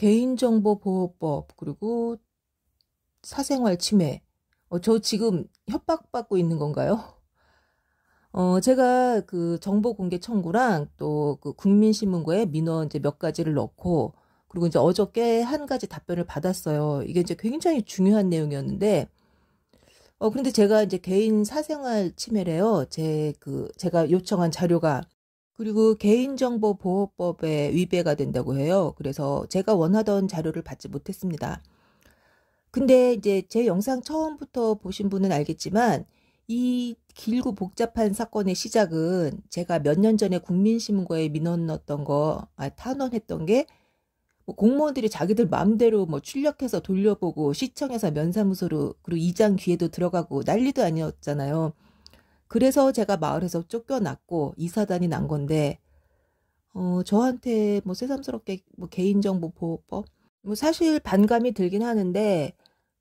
개인정보보호법, 그리고 사생활 침해. 저 지금 협박받고 있는 건가요? 제가 그 정보 공개 청구랑 또 그 국민신문고에 민원 이제 몇 가지를 넣고, 그리고 이제 어저께 한 가지 답변을 받았어요. 이게 이제 굉장히 중요한 내용이었는데, 근데 제가 이제 개인 사생활 침해래요. 제가 요청한 자료가. 그리고 개인정보보호법에 위배가 된다고 해요. 그래서 제가 원하던 자료를 받지 못했습니다. 근데 이제 제 영상 처음부터 보신 분은 알겠지만 이 길고 복잡한 사건의 시작은 제가 몇 년 전에 국민신문고에 민원 넣었던 탄원했던 게 뭐 공무원들이 자기들 마음대로 뭐 출력해서 돌려보고 시청에서 면사무소로 그리고 이장 귀에도 들어가고 난리도 아니었잖아요. 그래서 제가 마을에서 쫓겨났고 이사단이 난 건데 저한테 뭐 새삼스럽게 뭐 개인정보보호법 뭐 사실 반감이 들긴 하는데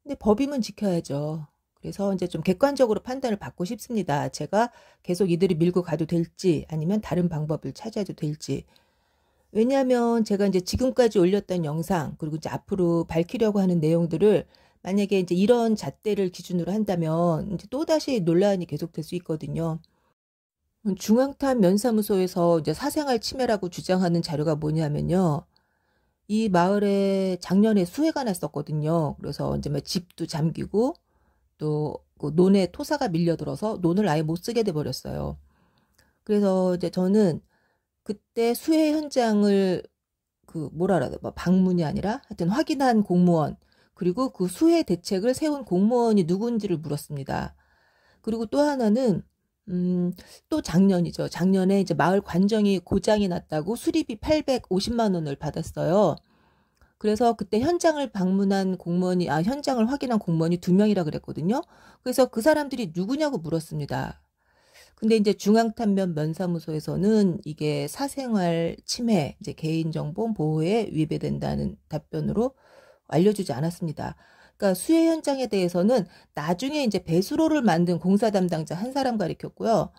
근데 법임은 지켜야죠. 그래서 이제 좀 객관적으로 판단을 받고 싶습니다. 제가 계속 이들이 밀고 가도 될지 아니면 다른 방법을 찾아도 될지. 왜냐하면 제가 이제 지금까지 올렸던 영상 그리고 이제 앞으로 밝히려고 하는 내용들을 만약에 이제 이런 잣대를 기준으로 한다면 이제 또다시 논란이 계속될 수 있거든요. 중앙탄 면사무소에서 이제 사생활 침해라고 주장하는 자료가 뭐냐면요. 이 마을에 작년에 수해가 났었거든요. 그래서 이제 막 집도 잠기고 또 그 논에 토사가 밀려들어서 논을 아예 못 쓰게 돼 버렸어요. 그래서 이제 저는 그때 수해 현장을 그 뭐라 그래야 돼? 뭐 방문이 아니라 하여튼 확인한 공무원 그리고 그 수해 대책을 세운 공무원이 누군지를 물었습니다. 그리고 또 하나는 또 작년이죠. 작년에 이제 마을 관정이 고장이 났다고 수리비 850만 원을 받았어요. 그래서 그때 현장을 현장을 확인한 공무원이 2명이라 그랬거든요. 그래서 그 사람들이 누구냐고 물었습니다. 근데 이제 중앙탄면 면사무소에서는 이게 사생활 침해, 이제 개인정보 보호에 위배된다는 답변으로 알려주지 않았습니다. 그러니까 수해 현장에 대해서는 나중에 이제 배수로를 만든 공사 담당자 한 사람 가리켰고요.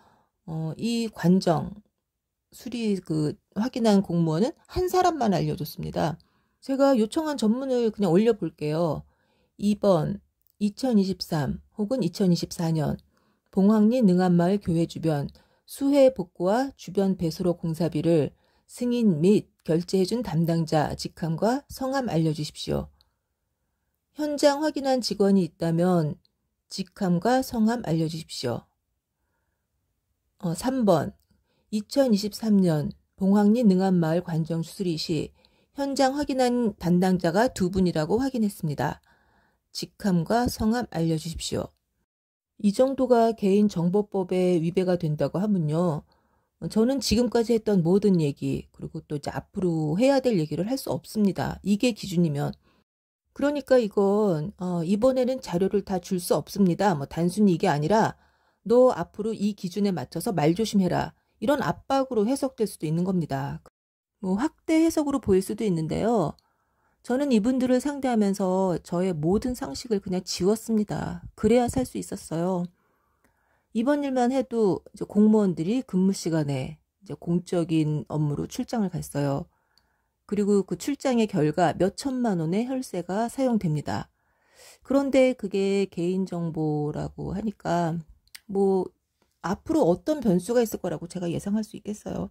이 관정 확인한 공무원은 한 사람만 알려줬습니다. 제가 요청한 전문을 그냥 올려볼게요. 2번 2023 혹은 2024년 봉황리 능암마을 교회 주변 수해 복구와 주변 배수로 공사비를 승인 및 결제해준 담당자 직함과 성함 알려주십시오. 현장 확인한 직원이 있다면 직함과 성함 알려주십시오. 3번 2023년 봉황리 능암마을 관정 수리 시 현장 확인한 담당자가 2분이라고 확인했습니다. 직함과 성함 알려주십시오. 이 정도가 개인정보법에 위배가 된다고 하면요. 저는 지금까지 했던 모든 얘기 그리고 또 이제 앞으로 해야 될 얘기를 할 수 없습니다. 이게 기준이면. 그러니까 이건 이번에는 자료를 다 줄 수 없습니다. 뭐 단순히 이게 아니라 너 앞으로 이 기준에 맞춰서 말 조심해라. 이런 압박으로 해석될 수도 있는 겁니다. 뭐 확대 해석으로 보일 수도 있는데요. 저는 이분들을 상대하면서 저의 모든 상식을 그냥 지웠습니다. 그래야 살 수 있었어요. 이번 일만 해도 이제 공무원들이 근무 시간에 이제 공적인 업무로 출장을 갔어요. 그리고 그 출장의 결과 몇 천만 원의 혈세가 사용됩니다. 그런데 그게 개인정보라고 하니까 뭐 앞으로 어떤 변수가 있을 거라고 제가 예상할 수 있겠어요.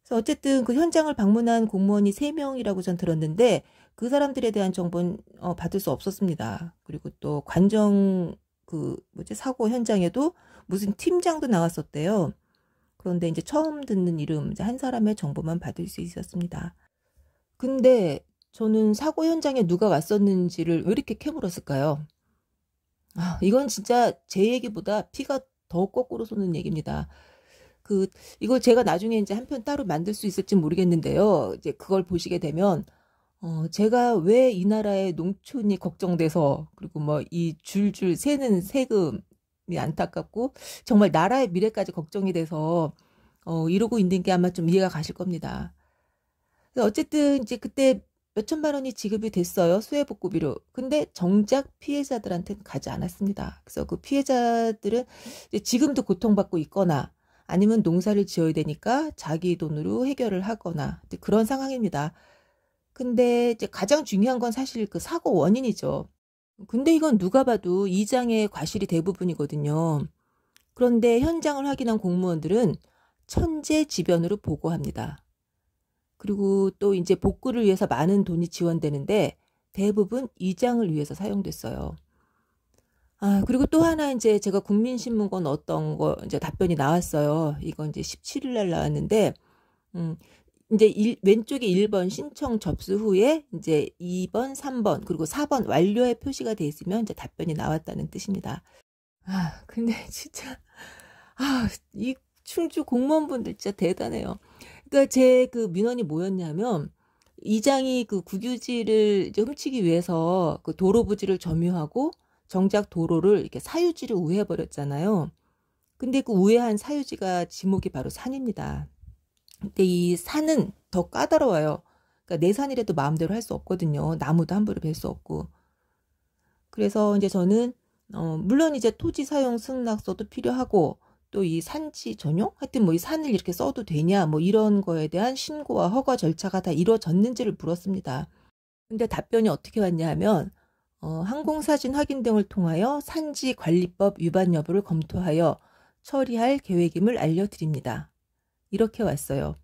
그래서 어쨌든 그 현장을 방문한 공무원이 3명이라고 전 들었는데 그 사람들에 대한 정보는 받을 수 없었습니다. 그리고 또 관정 사고 현장에도 무슨 팀장도 나왔었대요. 그런데 이제 처음 듣는 이름 이제 한 사람의 정보만 받을 수 있었습니다. 근데 저는 사고 현장에 누가 왔었는지를 왜 이렇게 캐물었을까요? 이건 진짜 제 얘기보다 피가 더 거꾸로 솟는 얘기입니다. 이걸 제가 나중에 이제 한 편 따로 만들 수 있을지 모르겠는데요. 이제 그걸 보시게 되면, 제가 왜 이 나라의 농촌이 걱정돼서, 그리고 뭐 이 줄줄 새는 세금이 안타깝고, 정말 나라의 미래까지 걱정이 돼서, 이러고 있는 게 아마 좀 이해가 가실 겁니다. 어쨌든 이제 그때 몇 천만 원이 지급이 됐어요. 수해복구비로. 근데 정작 피해자들한테는 가지 않았습니다. 그래서 그 피해자들은 이제 지금도 고통받고 있거나, 아니면 농사를 지어야 되니까 자기 돈으로 해결을 하거나 그런 상황입니다. 근데 이제 가장 중요한 건 사실 그 사고 원인이죠. 근데 이건 누가 봐도 이장의 과실이 대부분이거든요. 그런데 현장을 확인한 공무원들은 천재지변으로 보고합니다. 그리고 또 이제 복구를 위해서 많은 돈이 지원되는데 대부분 이장을 위해서 사용됐어요. 그리고 또 하나 이제 제가 국민신문건 어떤 거 이제 답변이 나왔어요. 이건 이제 17일 날 나왔는데, 이제 왼쪽에 1번 신청 접수 후에 이제 2번, 3번, 그리고 4번 완료의 표시가 돼 있으면 이제 답변이 나왔다는 뜻입니다. 근데 진짜, 이 충주 공무원분들 진짜 대단해요. 그러니까 제 그 민원이 뭐였냐면, 이장이 그 국유지를 이제 훔치기 위해서 그 도로 부지를 점유하고 정작 도로를 이렇게 사유지를 우회해버렸잖아요. 근데 그 우회한 사유지가 지목이 바로 산입니다. 근데 이 산은 더 까다로워요. 그러니까 내 산이라도 마음대로 할 수 없거든요. 나무도 함부로 벨 수 없고. 그래서 이제 저는 물론 이제 토지 사용 승낙서도 필요하고 또 이 산지 전용? 하여튼 뭐 이 산을 이렇게 써도 되냐 뭐 이런 거에 대한 신고와 허가 절차가 다 이루어졌는지를 물었습니다. 근데 답변이 어떻게 왔냐 하면 항공사진 확인 등을 통하여 산지관리법 위반 여부를 검토하여 처리할 계획임을 알려드립니다. 이렇게 왔어요.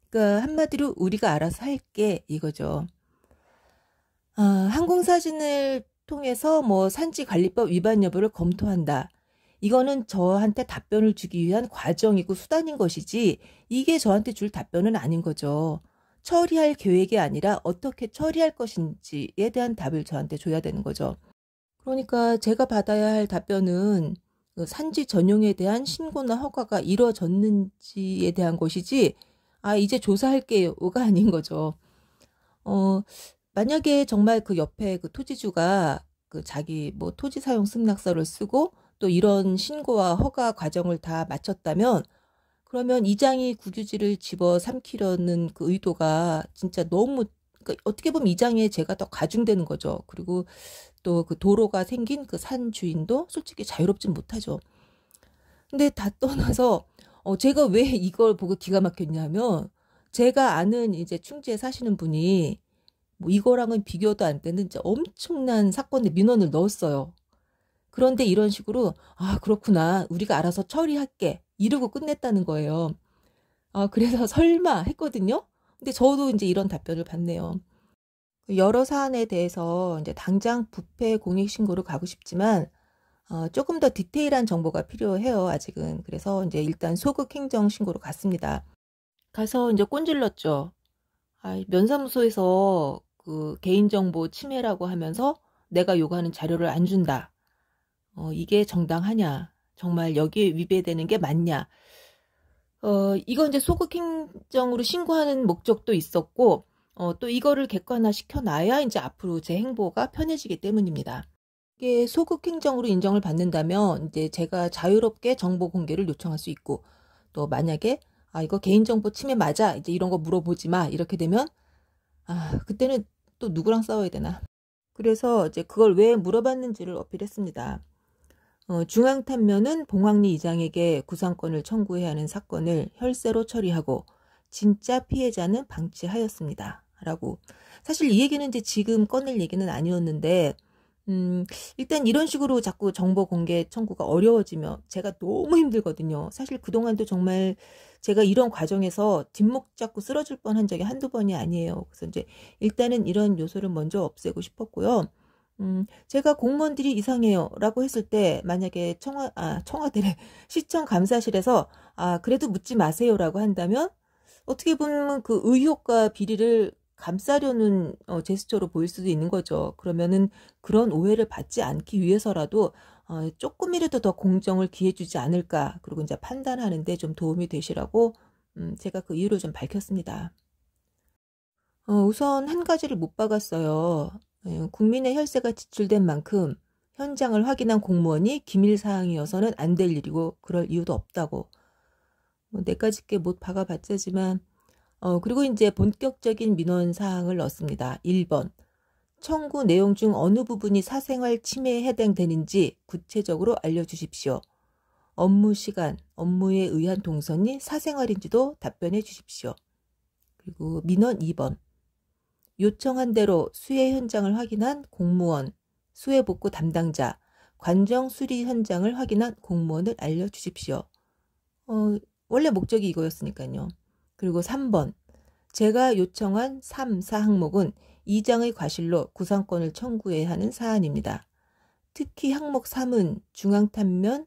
그러니까 한마디로 우리가 알아서 할게 이거죠. 항공사진을 통해서 뭐 산지관리법 위반 여부를 검토한다. 이거는 저한테 답변을 주기 위한 과정이고 수단인 것이지 이게 저한테 줄 답변은 아닌 거죠. 처리할 계획이 아니라 어떻게 처리할 것인지에 대한 답을 저한테 줘야 되는 거죠. 그러니까 제가 받아야 할 답변은 그 산지 전용에 대한 신고나 허가가 이루어졌는지에 대한 것이지 이제 조사할게요가 아닌 거죠. 만약에 정말 그 옆에 그 토지주가 그 자기 뭐 토지 사용 승낙서를 쓰고 또 이런 신고와 허가 과정을 다 마쳤다면 그러면 이장이 국유지를 집어삼키려는 그 의도가 진짜 너무 그러니까 어떻게 보면 이장에 제가 더 가중되는 거죠. 그리고 또 그 도로가 생긴 그 산 주인도 솔직히 자유롭진 못하죠. 근데 다 떠나서 제가 왜 이걸 보고 기가 막혔냐면 제가 아는 이제 충주에 사시는 분이 뭐 이거랑은 비교도 안 되는 진짜 엄청난 사건에 민원을 넣었어요. 그런데 이런 식으로 그렇구나 우리가 알아서 처리할게 이러고 끝냈다는 거예요. 그래서 설마 했거든요. 근데 저도 이제 이런 답변을 받네요. 여러 사안에 대해서 이제 당장 부패 공익 신고를 가고 싶지만 조금 더 디테일한 정보가 필요해요 아직은. 그래서 이제 일단 소극 행정 신고로 갔습니다. 가서 이제 꼰질렀죠. 면사무소에서 그 개인정보 침해라고 하면서 내가 요구하는 자료를 안 준다. 이게 정당하냐? 정말 여기에 위배되는 게 맞냐? 이건 이제 소극 행정으로 신고하는 목적도 있었고, 또 이거를 객관화 시켜놔야 이제 앞으로 제 행보가 편해지기 때문입니다. 이게 소극 행정으로 인정을 받는다면 이제 제가 자유롭게 정보 공개를 요청할 수 있고, 또 만약에 이거 개인정보 침해 맞아 이제 이런 거 물어보지 마 이렇게 되면 그때는 또 누구랑 싸워야 되나? 그래서 이제 그걸 왜 물어봤는지를 어필했습니다. 중앙탄면은 봉황리 이장에게 구상권을 청구해야 하는 사건을 혈세로 처리하고 진짜 피해자는 방치하였습니다. 라고. 사실 이 얘기는 이제 지금 꺼낼 얘기는 아니었는데 일단 이런 식으로 자꾸 정보 공개 청구가 어려워지면 제가 너무 힘들거든요. 사실 그동안도 정말 제가 이런 과정에서 뒷목 잡고 쓰러질 뻔한 적이 한두 번이 아니에요. 그래서 이제 일단은 이런 요소를 먼저 없애고 싶었고요. 제가 공무원들이 이상해요 라고 했을 때 만약에 청와대래 시청 감사실에서 그래도 묻지 마세요 라고 한다면 어떻게 보면 그 의혹과 비리를 감싸려는 제스처로 보일 수도 있는 거죠. 그러면은 그런 오해를 받지 않기 위해서라도 조금이라도 더 공정을 기해주지 않을까. 그리고 이제 판단하는데 좀 도움이 되시라고 제가 그 이유를 좀 밝혔습니다. 우선 한 가지를 못 박았어요. 국민의 혈세가 지출된 만큼 현장을 확인한 공무원이 기밀사항이어서는 안 될 일이고 그럴 이유도 없다고. 내까짓 게 못 박아봤자지만 그리고 이제 본격적인 민원 사항을 넣었습니다. 1번. 청구 내용 중 어느 부분이 사생활 침해에 해당되는지 구체적으로 알려주십시오. 업무 시간, 업무에 의한 동선이 사생활인지도 답변해 주십시오. 그리고 민원 2번. 요청한 대로 수해 현장을 확인한 공무원, 수해 복구 담당자, 관정 수리 현장을 확인한 공무원을 알려주십시오. 원래 목적이 이거였으니까요. 그리고 3번. 제가 요청한 3, 4항목은 이장의 과실로 구상권을 청구해야 하는 사안입니다. 특히 항목 3은 중앙탄면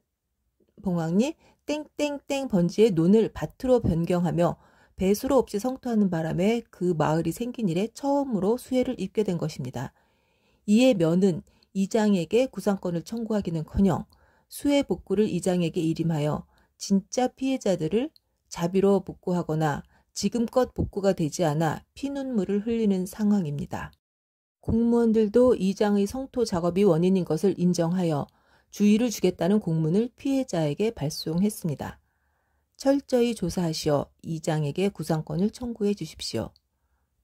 봉황리 땡땡땡 번지의 논을 밭으로 변경하며 배수로 없이 성토하는 바람에 그 마을이 생긴 이래 처음으로 수해를 입게 된 것입니다. 이에 면은 이장에게 구상권을 청구하기는커녕 수해 복구를 이장에게 일임하여 진짜 피해자들을 자비로 복구하거나 지금껏 복구가 되지 않아 피눈물을 흘리는 상황입니다. 공무원들도 이장의 성토 작업이 원인인 것을 인정하여 주의를 주겠다는 공문을 피해자에게 발송했습니다. 철저히 조사하시어 이장에게 구상권을 청구해 주십시오.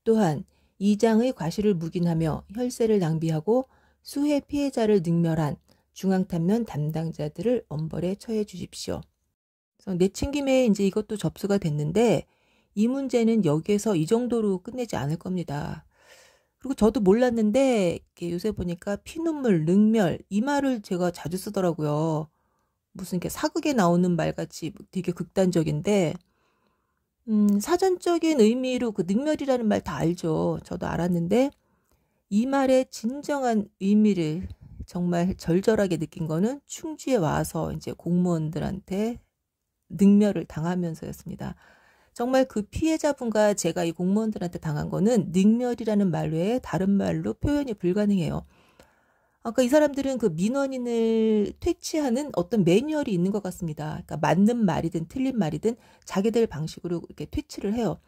또한 이장의 과실을 묵인하며 혈세를 낭비하고 수해 피해자를 능멸한 중앙탄면 담당자들을 엄벌에 처해 주십시오. 그래서 내친김에 이제 이것도 접수가 됐는데 이 문제는 여기에서 이 정도로 끝내지 않을 겁니다. 그리고 저도 몰랐는데 요새 보니까 피눈물, 능멸 이 말을 제가 자주 쓰더라고요. 무슨 이렇게 사극에 나오는 말같이 되게 극단적인데 사전적인 의미로 그 능멸이라는 말 다 알죠. 저도 알았는데 이 말의 진정한 의미를 정말 절절하게 느낀 거는 충주에 와서 이제 공무원들한테 능멸을 당하면서였습니다. 정말 그 피해자분과 제가 이 공무원들한테 당한 거는 능멸이라는 말 외에 다른 말로 표현이 불가능해요. 아까 이 사람들은 그 민원인을 퇴치하는 어떤 매뉴얼이 있는 것 같습니다. 그러니까 맞는 말이든 틀린 말이든 자기들 방식으로 이렇게 퇴치를 해요.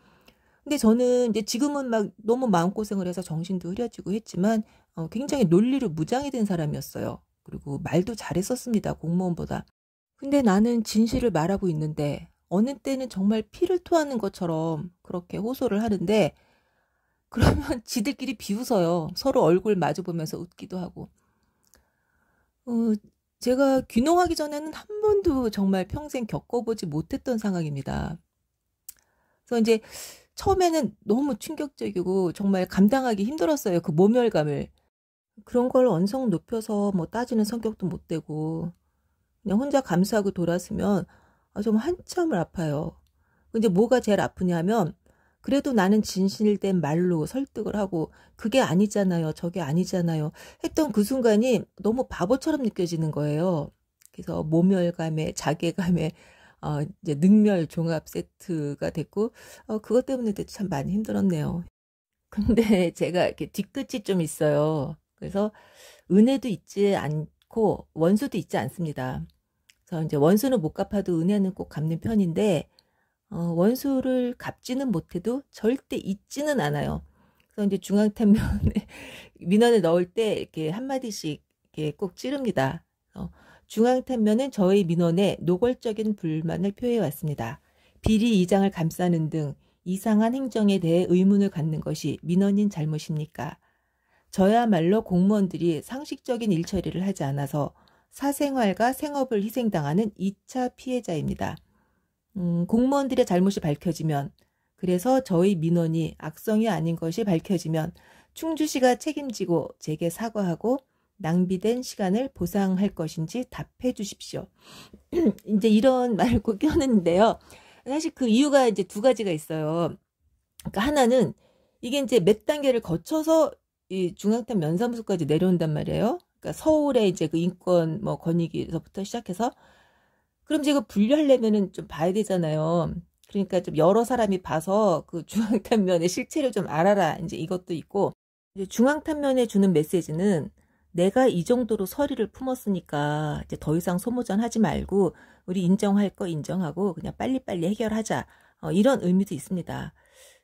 근데 저는 이제 지금은 막 너무 마음고생을 해서 정신도 흐려지고 했지만 굉장히 논리로 무장이 된 사람이었어요. 그리고 말도 잘했었습니다. 공무원보다. 근데 나는 진실을 말하고 있는데 어느 때는 정말 피를 토하는 것처럼 그렇게 호소를 하는데 그러면 지들끼리 비웃어요. 서로 얼굴 마주보면서 웃기도 하고. 제가 귀농하기 전에는 한 번도 정말 평생 겪어보지 못했던 상황입니다. 그래서 이제 처음에는 너무 충격적이고 정말 감당하기 힘들었어요. 그 모멸감을. 그런 걸 언성 높여서 뭐 따지는 성격도 못 되고 그냥 혼자 감수하고 돌았으면 정말 한참을 아파요. 근데 뭐가 제일 아프냐면 그래도 나는 진실된 말로 설득을 하고 그게 아니잖아요. 저게 아니잖아요. 했던 그 순간이 너무 바보처럼 느껴지는 거예요. 그래서 모멸감에 자괴감에 이제 능멸 종합 세트가 됐고 그것 때문에도 참 많이 힘들었네요. 근데 제가 이렇게 뒤끝이 좀 있어요. 그래서 은혜도 있지 않고 원수도 있지 않습니다. 그래서 이제 원수는 못 갚아도 은혜는 꼭 갚는 편인데 원수를 갚지는 못해도 절대 잊지는 않아요. 그래서 이제 중앙탄면에 민원을 넣을 때 이렇게 한마디씩 이렇게 꼭 찌릅니다. 중앙탄면은 저의 민원에 노골적인 불만을 표해 왔습니다. 비리 이장을 감싸는 등 이상한 행정에 대해 의문을 갖는 것이 민원인 잘못입니까? 저야말로 공무원들이 상식적인 일처리를 하지 않아서 사생활과 생업을 희생당하는 2차 피해자입니다. 공무원들의 잘못이 밝혀지면, 그래서 저희 민원이 악성이 아닌 것이 밝혀지면 충주시가 책임지고 제게 사과하고 낭비된 시간을 보상할 것인지 답해 주십시오. 이제 이런 말을 꼭 껴는데요. 사실 그 이유가 이제 두 가지가 있어요. 그러니까 하나는 이게 이제 몇 단계를 거쳐서 이 중앙탄 면사무소까지 내려온단 말이에요. 그러니까 서울의 이제 그 인권 뭐 권익위에서부터 시작해서 그럼 이제 이거 분류하려면은 좀 봐야 되잖아요. 그러니까 좀 여러 사람이 봐서 그 중앙탄면의 실체를 좀 알아라. 이제 이것도 있고 이제 중앙탄면에 주는 메시지는 내가 이 정도로 서리를 품었으니까 이제 더 이상 소모전하지 말고 우리 인정할 거 인정하고 그냥 빨리빨리 해결하자. 이런 의미도 있습니다.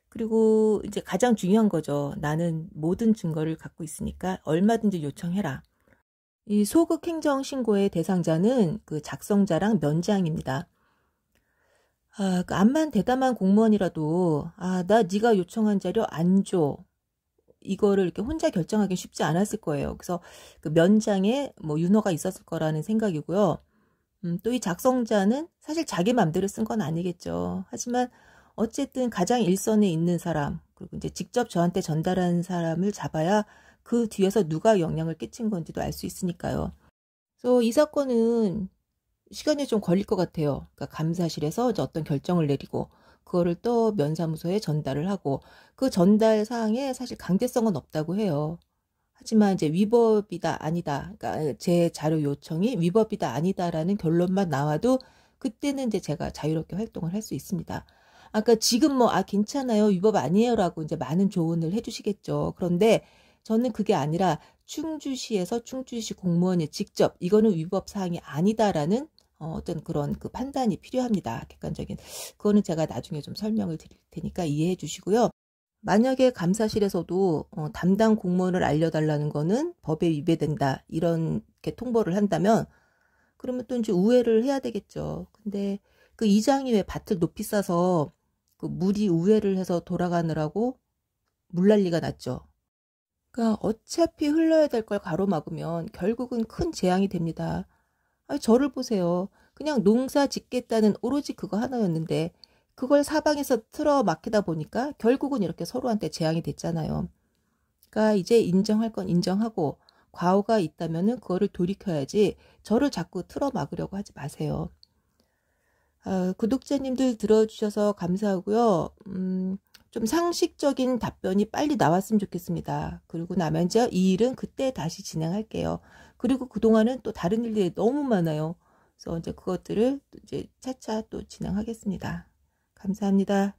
그리고 이제 가장 중요한 거죠. 나는 모든 증거를 갖고 있으니까 얼마든지 요청해라. 이 소극 행정 신고의 대상자는 그 작성자랑 면장입니다. 그 암만 대담한 공무원이라도 나 네가 요청한 자료 안 줘. 이거를 이렇게 혼자 결정하기 쉽지 않았을 거예요. 그래서 그 면장에 뭐 윤허가 있었을 거라는 생각이고요. 또 이 작성자는 사실 자기 맘대로 쓴 건 아니겠죠. 하지만 어쨌든 가장 일선에 있는 사람, 그리고 이제 직접 저한테 전달한 사람을 잡아야 그 뒤에서 누가 영향을 끼친 건지도 알 수 있으니까요. 그래서 이 사건은 시간이 좀 걸릴 것 같아요. 그러니까 감사실에서 이제 어떤 결정을 내리고 그거를 또 면사무소에 전달을 하고 그 전달 사항에 사실 강제성은 없다고 해요. 하지만 이제 위법이다 아니다. 그러니까 제 자료 요청이 위법이다 아니다라는 결론만 나와도 그때는 이제 제가 자유롭게 활동을 할 수 있습니다. 아까 지금 뭐 괜찮아요. 위법 아니에요라고 이제 많은 조언을 해 주시겠죠. 그런데 저는 그게 아니라 충주시에서 충주시 공무원이 직접 이거는 위법 사항이 아니다라는 어떤 그런 그 판단이 필요합니다. 객관적인. 그거는 제가 나중에 좀 설명을 드릴 테니까 이해해 주시고요. 만약에 감사실에서도 담당 공무원을 알려달라는 거는 법에 위배된다. 이렇게 통보를 한다면 그러면 또 이제 우회를 해야 되겠죠. 근데 그 이장이 왜 밭을 높이 싸서 그 물이 우회를 해서 돌아가느라고 물난리가 났죠. 그러니까 어차피 흘러야 될 걸 가로막으면 결국은 큰 재앙이 됩니다. 저를 보세요. 그냥 농사 짓겠다는 오로지 그거 하나였는데 그걸 사방에서 틀어 막히다 보니까 결국은 이렇게 서로한테 재앙이 됐잖아요. 그러니까 이제 인정할 건 인정하고 과오가 있다면은 그거를 돌이켜야지 저를 자꾸 틀어 막으려고 하지 마세요. 구독자님들 들어주셔서 감사하고요. 좀 상식적인 답변이 빨리 나왔으면 좋겠습니다. 그리고 나면 이제 이 일은 그때 다시 진행할게요. 그리고 그동안은 또 다른 일들이 너무 많아요. 그래서 이제 그것들을 이제 차차 또 진행하겠습니다. 감사합니다.